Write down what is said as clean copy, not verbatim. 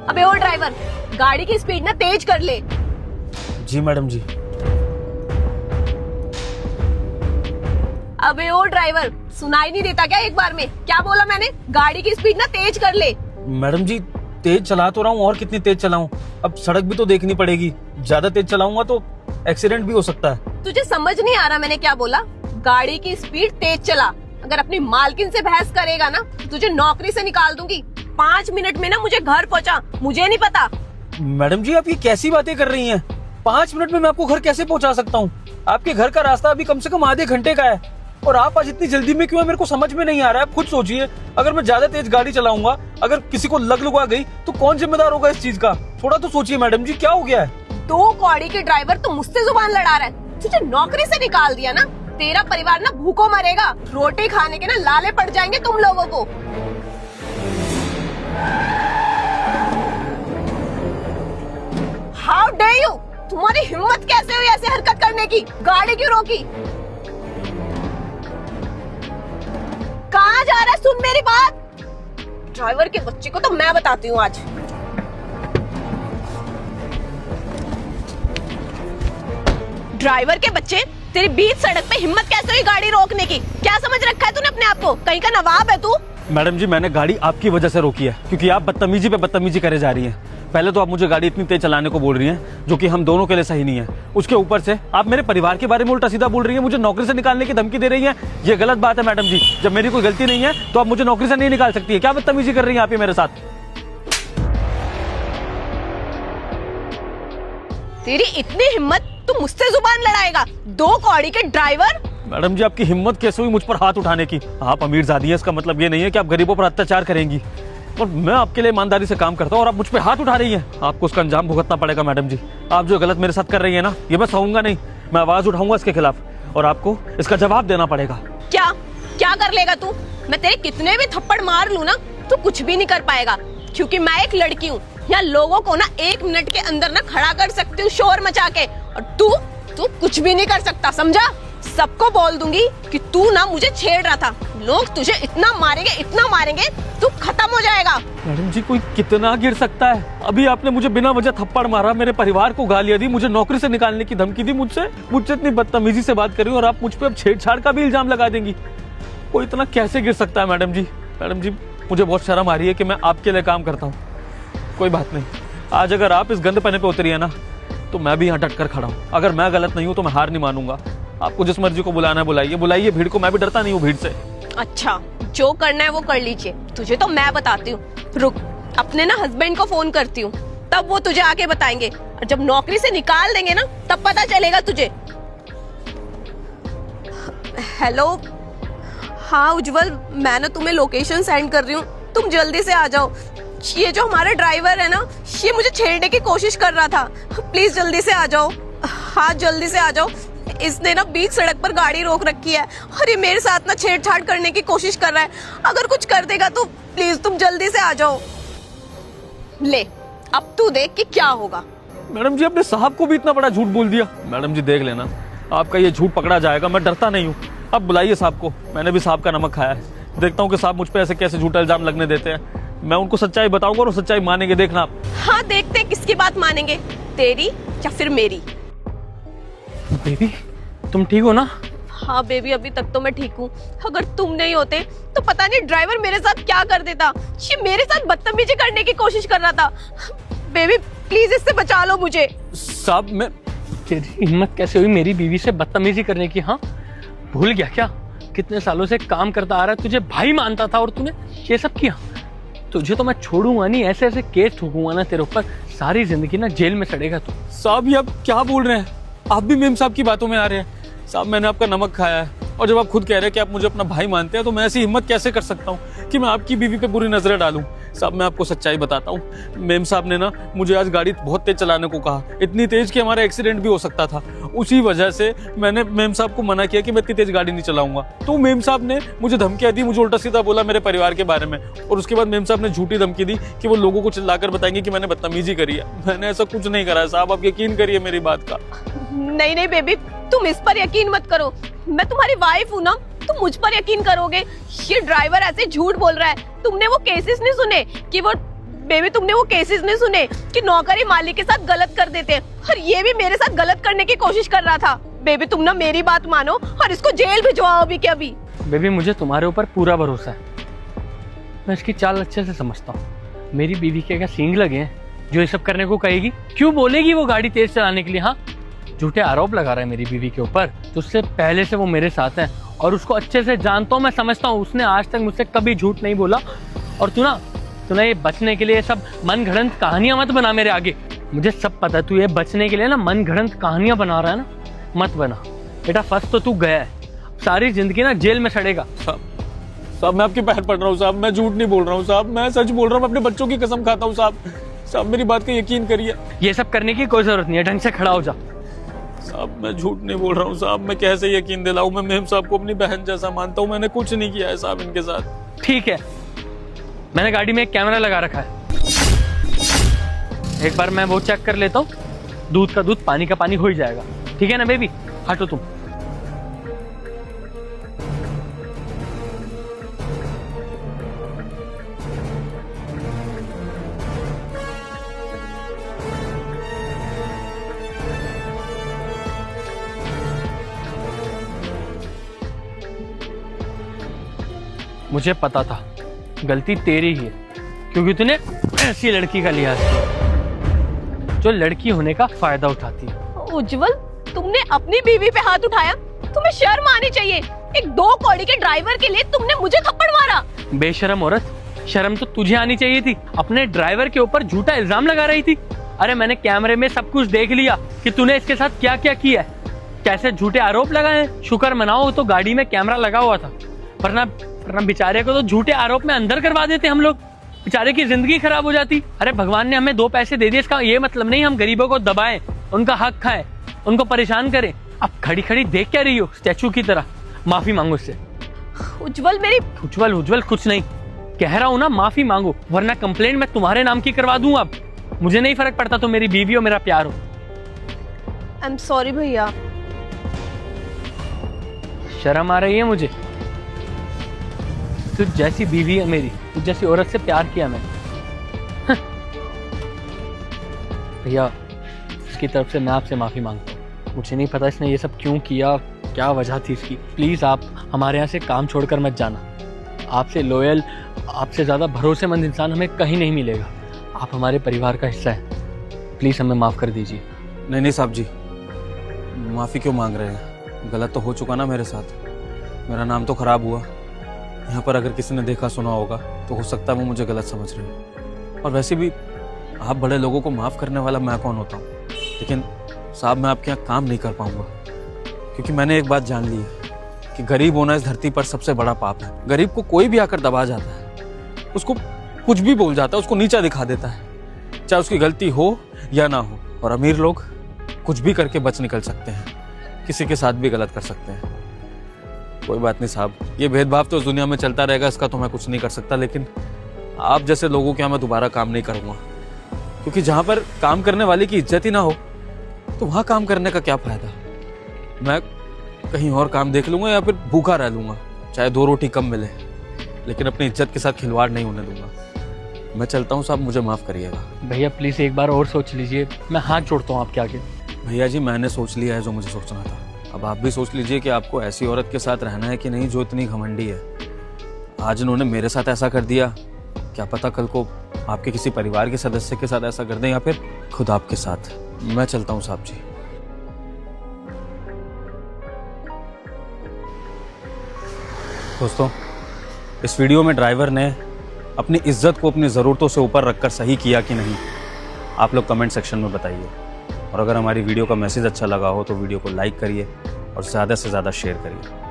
अबे ओ ड्राइवर, गाड़ी की स्पीड ना तेज कर ले। जी मैडम जी। अबे ओ ड्राइवर, सुनाई नहीं देता क्या एक बार में? क्या बोला मैंने? गाड़ी की स्पीड ना तेज कर ले। मैडम जी तेज चला तो रहा हूँ, और कितनी तेज चलाऊं? अब सड़क भी तो देखनी पड़ेगी, ज्यादा तेज चलाऊंगा तो एक्सीडेंट भी हो सकता है। तुझे समझ नहीं आ रहा मैंने क्या बोला? गाड़ी की स्पीड तेज चला। अगर अपनी मालकिन से बहस करेगा ना तो तुझे नौकरी से निकाल दूंगी। 5 मिनट में ना मुझे घर पहुंचा, मुझे नहीं पता। मैडम जी आप ये कैसी बातें कर रही हैं? 5 मिनट में मैं आपको घर कैसे पहुंचा सकता हूँ? आपके घर का रास्ता अभी कम से कम आधे घंटे का है, और आप आज इतनी जल्दी में क्यों है मेरे को समझ में नहीं आ रहा है। आप खुद सोचिए, अगर मैं ज्यादा तेज गाड़ी चलाऊंगा, अगर किसी को लग लुगा गई तो कौन जिम्मेदार होगा इस चीज का? थोड़ा तो सोचिए मैडम जी, क्या हो गया है? 2 कौड़ी के ड्राइवर तो मुझसे जुबान लड़ा रहा है। तुझे नौकरी से निकाल दिया ना, तेरा परिवार ना भूखों मरेगा। रोटी खाने के ना लाले पड़ जाएंगे तुम लोगों को। How dare you! तुम्हारी हिम्मत कैसे हुई ऐसे हरकत करने की? गाड़ी क्यों रोकी? कहाँ जा रहा है? सुन मेरी बात। ड्राइवर के बच्चे को तो मैं बताती हूँ आज। ड्राइवर के बच्चे, तेरी बीच सड़क पे हिम्मत कैसे हुई गाड़ी रोकने की? क्या समझ रखा है तूने अपने आप को? कहीं का नवाब है तू? मैडम जी मैंने गाड़ी आपकी वजह से रोकी है, क्योंकि आप बदतमीजी पे बदतमीजी करे जा रही हैं। पहले तो आप मुझे गाड़ी इतनी तेज चलाने को बोल रही हैं, जो कि हम दोनों के लिए सही नहीं है। उसके ऊपर से आप मेरे परिवार के बारे में उल्टा सीधा बोल रही हैं, मुझे नौकरी से निकालने की धमकी दे रही हैं। ये गलत बात है मैडम जी। जब मेरी कोई गलती नहीं है तो आप मुझे नौकरी से नहीं निकाल सकती है। क्या बदतमीजी कर रही हैं आप ये मेरे साथ? तेरी इतनी हिम्मत, तू मुझसे जुबान लड़ाएगा? 2 कौड़ी के ड्राइवर! मैडम जी आपकी हिम्मत कैसे हुई मुझ पर हाथ उठाने की? आप अमीरजादी हैं, इसका मतलब ये नहीं है कि आप गरीबों पर अत्याचार करेंगी। और मैं आपके लिए ईमानदारी से काम करता हूँ और आप मुझ पे हाथ उठा रही हैं। आपको उसका अंजाम भुगतना पड़ेगा मैडम जी। आप जो गलत मेरे साथ कर रही है ना, ये मैं सहूंगा नहीं। मैं आवाज उठाऊंगा इसके खिलाफ, और आपको इसका जवाब देना पड़ेगा। क्या क्या कर लेगा तू? मैं तेरे कितने भी थप्पड़ मार लूं ना, तू कुछ भी नहीं कर पाएगा, क्योंकि मैं एक लड़की हूँ। यहाँ लोगों को ना 1 मिनट के अंदर ना खड़ा कर सकती हूँ शोर मचा के, और तू कुछ भी नहीं कर सकता, समझा? सबको बोल दूंगी कि तू ना मुझे छेड़ रहा था। लोग तुझे इतना मारेंगे, तू खत्म हो जाएगा। मैडम जी कोई कितना गिर सकता है? अभी आपने मुझे बिना वजह थप्पड़ मारा, मेरे परिवार को गालियां दी, मुझे नौकरी से निकालने की धमकी दी, मुझसे इतनी बदतमीजी से बात करी, और आप मुझ पे अब छेड़छाड़ का भी इल्जाम लगा देंगी। कोई इतना कैसे गिर सकता है मैडम जी? मैडम जी मुझे बहुत शर्म आ रही है कि मैं आपके लिए काम करता हूँ। कोई बात नहीं, आज अगर आप इस गंद पने पे उतरी है ना, तो मैं भी यहाँ डट कर खड़ा हूँ। अगर मैं गलत नहीं हूँ तो मैं हार नहीं मानूंगा। आपको जिस मर्जी को बुलाना है बुलाइए भीड़ को। मैं भी डरता नहीं हूँ भीड़ से। अच्छा, जो करना है वो कर लीजिए, तुझे तो मैं बताती हूँ। रुक, अपने ना हस्बैंड को फोन करती हूँ, तब वो तुझे आके बताएंगे। और जब नौकरी से निकाल देंगे ना, तब पता चलेगा तुझे। हेलो, हाँ उज्जवल, मैं ना तुम्हें लोकेशन सेंड कर रही हूँ, तुम जल्दी से आ जाओ। ये जो हमारा ड्राइवर है ना, ये मुझे छेड़ने की कोशिश कर रहा था। प्लीज जल्दी से आ जाओ। हाँ जल्दी से आ जाओ। इसने ना बीच सड़क पर गाड़ी रोक रखी है, और ये मेरे साथ ना छेड़छाड़ करने की कोशिश कर रहा है। अगर कुछ कर देगा तो प्लीज तुम जल्दी से आ जाओ। ले, अब तू देख कि क्या होगा। मैडम जी अपने साहब को भी इतना बड़ा झूठ बोल दिया। मैडम जी देख लेना, आपका ये झूठ पकड़ा जाएगा। मैं डरता नहीं हूँ। अब बुलाइए साहब को, मैंने भी साहब का नमक खाया है। देखता हूँ कि साहब मुझ पे ऐसे कैसे झूठा इल्जाम लगने देते हैं। मैं उनको सच्चाई बताऊंगा और सच्चाई मानेंगे, देखना आप। हाँ देखते किसकी बात मानेंगे, तेरी या फिर मेरी। बेबी तुम ठीक हो ना? हाँ बेबी, अभी तक तो मैं ठीक हूँ। अगर तुम नहीं होते तो पता नहीं ड्राइवर मेरे साथ क्या कर देता। ये मेरे साथ बदतमीजी करने की कोशिश कर रहा था। बेबी प्लीज इससे बचा लो मुझे। साहब मैं तेरी हिम्मत कैसे हुई मेरी बीवी से बदतमीजी करने की? हाँ भूल गया क्या? कितने सालों से काम करता आ रहा है, तुझे भाई मानता था और तूने ये सब किया। तुझे तो मैं छोड़ूंगा नहीं, ऐसे ऐसे केस ठोकूंगा ना तेरे ऊपर, सारी जिंदगी ना जेल में सड़ेगा तू। साहब ये आप क्या बोल रहे हैं? आप भी मेम साहब की बातों में आ रहे हैं। साहब मैंने आपका नमक खाया है, और जब आप खुद कह रहे हैं कि आप मुझे अपना भाई मानते हैं, तो मैं ऐसी हिम्मत कैसे कर सकता हूँ कि मैं आपकी बीवी पे बुरी नजरें डालूं? साहब मैं आपको सच्चाई बताता हूँ, मेम साहब ने ना मुझे आज गाड़ी बहुत तेज चलाने को कहा, इतनी तेज कि हमारा एक्सीडेंट भी हो सकता था। उसी वजह से मैंने मेम साहब को मना किया कि मैं इतनी तेज गाड़ी नहीं चलाऊंगा। तो मेम साहब ने मुझे धमकियां दी, मुझे उल्टा सीधा बोला मेरे परिवार के बारे में, और उसके बाद मेम साहब ने झूठी धमकी दी कि वो लोगों को चिल्लाकर बताएंगे कि मैंने बदतमीजी करी है। मैंने ऐसा कुछ नहीं करा है साहब, आप यकीन करिए मेरी बात का। नहीं नहीं बेबी, तुम इस पर यकीन मत करो, मैं तुम्हारी वाइफ हूँ ना, तुम मुझ पर यकीन करोगे। ये ड्राइवर ऐसे झूठ बोल रहा है। तुमने वो केसेस नहीं सुने कि वो बेबी तुमने वो केसेस नहीं सुने कि नौकर ही मालिक के साथ गलत कर देते हैं, और ये भी मेरे साथ गलत करने की कोशिश कर रहा था। बेबी तुम ना मेरी बात मानो और इसको जेल भिजवाओ अभी के अभी। बेबी मुझे तुम्हारे ऊपर पूरा भरोसा है, मैं इसकी चाल अच्छे से समझता हूँ। मेरी बीवी के क्या सींग लगे हैं जो ये सब करने को कहेगी? क्यों बोलेगी वो गाड़ी तेज चलाने के लिए? हाँ, झूठे आरोप लगा रहा है मेरी बीवी के ऊपर। तो उससे पहले से वो मेरे साथ है और उसको अच्छे से जानता हूँ, मैं समझता हूँ। उसने आज तक मुझसे कभी झूठ नहीं बोला। और तू ना ये बचने के लिए सब मन घड़ंत कहानियां मत बना मेरे आगे। मुझे सब पता है, तू ये बचने के लिए ना मन घड़ंत कहानियां बना रहा है ना, मत बना बेटा। फंस तो तू गया है, सारी जिंदगी ना जेल में सड़ेगा। साहब मैं आपके पैर पड़ रहा हूँ साहब, मैं झूठ नहीं बोल रहा हूँ साहब, मैं सच बोल रहा हूँ। मैं अपने बच्चों की कसम खाता हूँ साहब। साहब मेरी बात का यकीन करिए। ये सब करने की कोई जरूरत नहीं है, ढंग से खड़ा हो जा। साहब मैं झूठ नहीं बोल रहा हूँ साहब, मैं कैसे यकीन दिलाऊं? मैं मेम साहब को अपनी बहन जैसा मानता हूँ, मैंने कुछ नहीं किया है साहब इनके साथ। ठीक है, मैंने गाड़ी में एक कैमरा लगा रखा है, एक बार मैं वो चेक कर लेता हूँ। दूध का दूध, पानी का पानी हो ही जाएगा। ठीक है ना बेबी? हटो तुम। मुझे पता था गलती तेरी ही है, क्योंकि तूने ऐसी लड़की का लिया है जो लड़की होने का फायदा उठाती है। उज्जवल तुमने अपनी बीवी पे हाथ उठाया, तुम्हें शर्म आनी चाहिए। एक 2 कौड़ी के ड्राइवर के लिए तुमने मुझे थप्पड़ मारा। बेशरम औरत, शर्म तो तुझे आनी चाहिए थी। अपने ड्राइवर के ऊपर झूठा इल्जाम लगा रही थी। अरे मैंने कैमरे में सब कुछ देख लिया कि तूने इसके साथ क्या क्या किया है, कैसे झूठे आरोप लगाए। शुक्र मनाओ तो गाड़ी में कैमरा लगा हुआ था, वरना बेचारे को तो झूठे आरोप में अंदर करवा देते हम लोग, बेचारे की जिंदगी खराब हो जाती। अरे भगवान ने हमें 2 पैसे दे दिए, इसका ये मतलब नहीं हम गरीबों को दबाएं, उनका हक खाएं, उनको परेशान करें। अब खड़ी खड़ी देख क्या रही हो स्टैचू की तरह? माफी मांगो इससे। उज्जवल मेरी उज्जवल कुछ नहीं कह रहा हूं ना, माफी मांगो, वरना कंप्लेंट मैं तुम्हारे नाम की करवा दूं। अब मुझे नहीं फर्क पड़ता, तो मेरी बीवी हो, मेरा प्यार हो। आई एम सॉरी भैया। शर्म आ रही है मुझे? तुझ जैसी बीवी है मेरी, तुझ जैसी औरत से प्यार किया मैंने। भैया इसकी तरफ से मैं आपसे माफी मांगता हूँ। मुझे नहीं पता इसने ये सब क्यों किया, क्या वजह थी इसकी। प्लीज आप हमारे यहाँ से काम छोड़कर मत जाना। आपसे लॉयल, आपसे ज्यादा भरोसेमंद इंसान हमें कहीं नहीं मिलेगा। आप हमारे परिवार का हिस्सा है, प्लीज हमें माफ कर दीजिए। नहीं साहब जी, माफी क्यों मांग रहे हैं? गलत तो हो चुका ना मेरे साथ, मेरा नाम तो खराब हुआ। यहाँ पर अगर किसी ने देखा सुना होगा तो हो सकता है वो मुझे गलत समझ रहे हो। और वैसे भी आप बड़े लोगों को माफ़ करने वाला मैं कौन होता हूँ? लेकिन साहब मैं आपके यहाँ काम नहीं कर पाऊँगा, क्योंकि मैंने एक बात जान ली है कि गरीब होना इस धरती पर सबसे बड़ा पाप है। गरीब को कोई भी आकर दबा जाता है, उसको कुछ भी बोल जाता है, उसको नीचा दिखा देता है, चाहे उसकी गलती हो या ना हो। और अमीर लोग कुछ भी करके बच निकल सकते हैं, किसी के साथ भी गलत कर सकते हैं। कोई बात नहीं साहब, ये भेदभाव तो इस दुनिया में चलता रहेगा, इसका तो मैं कुछ नहीं कर सकता। लेकिन आप जैसे लोगों के यहाँ मैं दोबारा काम नहीं करूँगा, क्योंकि जहाँ पर काम करने वाले की इज्जत ही ना हो तो वहाँ काम करने का क्या फायदा। मैं कहीं और काम देख लूँगा या फिर भूखा रह लूँगा, चाहे 2 रोटी कम मिले, लेकिन अपनी इज्जत के साथ खिलवाड़ नहीं होने दूंगा। मैं चलता हूँ साहब, मुझे माफ़ करिएगा। भैया प्लीज़ एक बार और सोच लीजिए, मैं हाथ जोड़ता हूँ आपके आगे। भैया जी मैंने सोच लिया है जो मुझे सोचना था, अब आप भी सोच लीजिए कि आपको ऐसी औरत के साथ रहना है कि नहीं जो इतनी घमंडी है। आज इन्होंने मेरे साथ ऐसा कर दिया, क्या पता कल को आपके किसी परिवार के सदस्य के साथ ऐसा कर दें, या फिर खुद आपके साथ। मैं चलता हूँ साहब जी। दोस्तों, इस वीडियो में ड्राइवर ने अपनी इज्जत को अपनी ज़रूरतों से ऊपर रखकर सही किया कि नहीं, आप लोग कमेंट सेक्शन में बताइए। और अगर हमारी वीडियो का मैसेज अच्छा लगा हो तो वीडियो को लाइक करिए और ज़्यादा से ज़्यादा शेयर करिए।